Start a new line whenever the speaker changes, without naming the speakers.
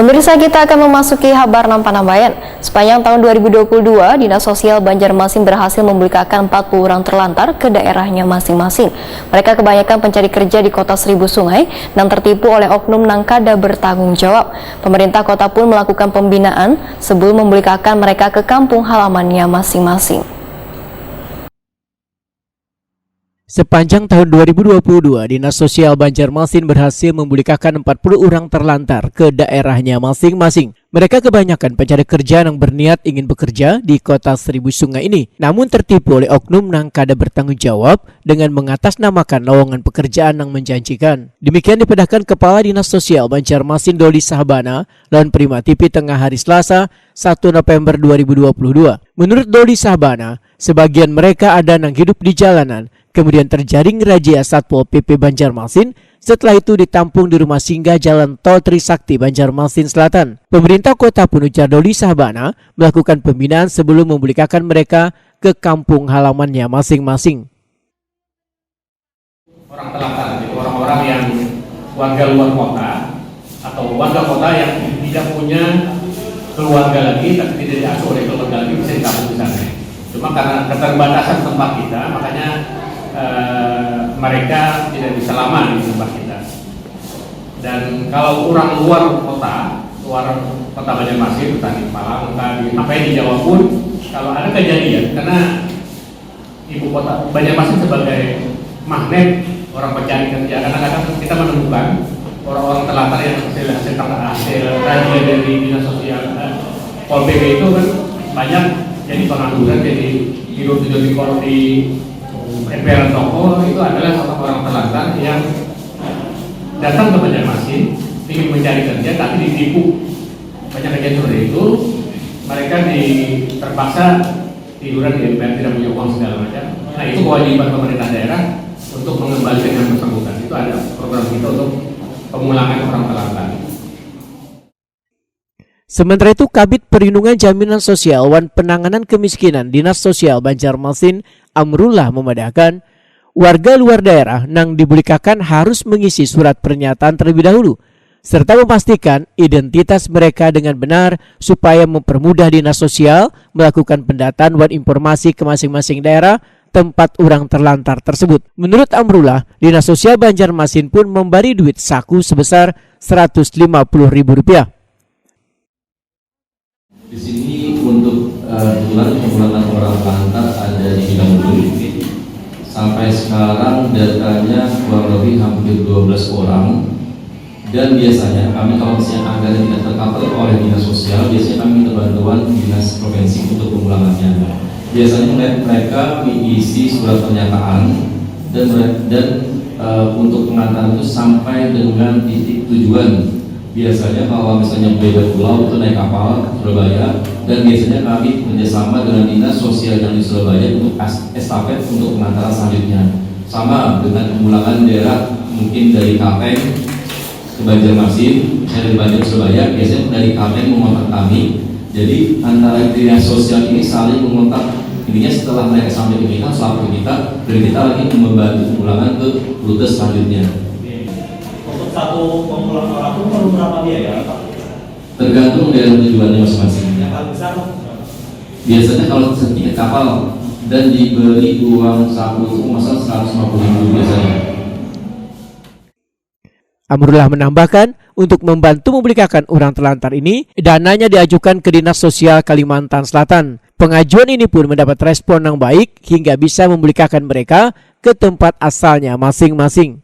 Pemirsa, kita akan memasuki Habar Nampanambayan. Sepanjang tahun 2022, Dinas Sosial Banjarmasin berhasil membukakan 40 orang terlantar ke daerahnya masing-masing. Mereka kebanyakan pencari kerja di Kota Seribu Sungai dan tertipu oleh oknum nang kada bertanggung jawab. Pemerintah kota pun melakukan pembinaan sebelum membukakan mereka ke kampung halamannya masing-masing.
Sepanjang tahun 2022, Dinas Sosial Banjarmasin berhasil membukakan 40 orang terlantar ke daerahnya masing-masing. Mereka kebanyakan pencari kerja yang berniat ingin bekerja di Kota Seribu Sungai ini, namun tertipu oleh oknum yang kada bertanggung jawab dengan mengatasnamakan lowongan pekerjaan yang menjanjikan. Demikian dipedahkan Kepala Dinas Sosial Banjarmasin Doli Sahabana lawan Prima TV tengah hari Selasa 1 November 2022. Menurut Doli Sahabana, sebagian mereka ada yang hidup di jalanan, kemudian terjaring razia Satpol PP Banjarmasin, setelah itu ditampung di rumah singgah Jalan Tol Trisakti Banjarmasin Selatan. Pemerintah kota pun, ujar Doli Sahabana, melakukan pembinaan sebelum membukakan mereka ke kampung halamannya masing-masing.
Orang telantar, orang-orang yang warga luar kota atau warga kota yang tidak punya keluarga lagi, tapi tidak diasuh oleh keluarga lagi, bisa ditampung di sana. Cuma karena keterbatasan tempat kita, makanya mereka tidak bisa lama di tempat kita. Dan kalau orang luar kota Banjarmasin, Petani Malang, di Jawa pun, kalau ada kejadian, karena ibu kota Banjarmasin sebagai magnet orang pencari kerja, kadang-kadang kita menemukan orang-orang telantar yang hasil razia dari Dinas Sosial Pol PP itu kan banyak jadi pengangguran, jadi hidup di emperan toko. Itu adalah orang telantar yang datang ke Banjarmasin ingin mencari kerja tapi ditipu. Banyak kejadian seperti itu, mereka terpaksa tiduran di emperan, tidak punya uang segala macam. Nah, itu kewajiban pemerintah daerah untuk mengembalikan yang bersangkutan. Itu ada program kita untuk pemulangan orang telantar.
Sementara itu, Kabid Perlindungan Jaminan Sosial wan Penanganan Kemiskinan Dinas Sosial Banjarmasin Amrullah memedahkan warga luar daerah yang dibulikakan harus mengisi surat pernyataan terlebih dahulu serta memastikan identitas mereka dengan benar supaya mempermudah Dinas Sosial melakukan pendataan wan informasi ke masing-masing daerah tempat orang terlantar tersebut. Menurut Amrullah, Dinas Sosial Banjarmasin pun memberi duit saku sebesar Rp150.000.
Di sini untuk pemulangan orang terlantar ada di bidang dulu. Sampai sekarang datanya kurang lebih hampir 12 orang. Dan biasanya kami kalau misalnya anggaran tidak tercover oleh Dinas Sosial, biasanya kami minta bantuan Dinas Provinsi untuk pemulangannya. Biasanya mereka mengisi surat pernyataan dan untuk pengantaran itu sampai dengan titik tujuan. Biasanya kalau misalnya beda pulau itu naik kapal Surabaya, dan biasanya kami kerjasama dengan Dinas Sosial yang di Surabaya untuk estafet untuk pengantaran selanjutnya. Sama dengan pemulangan daerah, mungkin dari Kapeng ke Banjarmasin, dari Banjar Surabaya, biasanya dari Kapeng mengontak kami. Jadi antara Dinas Sosial ini saling mengontak. Intinya setelah mereka sampai ke kita, selaku kita, dan kita lagi membantu pemulangan ke rute selanjutnya.
Satu pemulangan orang itu perlu berapa biaya, Pak?
Tergantung dari tujuannya masing-masing.
Yang paling besar,
biasanya kalau tiket kapal dan diberi uang saku itu masal 150.000 biasanya.
Amrullah menambahkan, untuk membantu memulihkan orang terlantar ini, dananya diajukan ke Dinas Sosial Kalimantan Selatan. Pengajuan ini pun mendapat respon yang baik hingga bisa memulihkan mereka ke tempat asalnya masing-masing.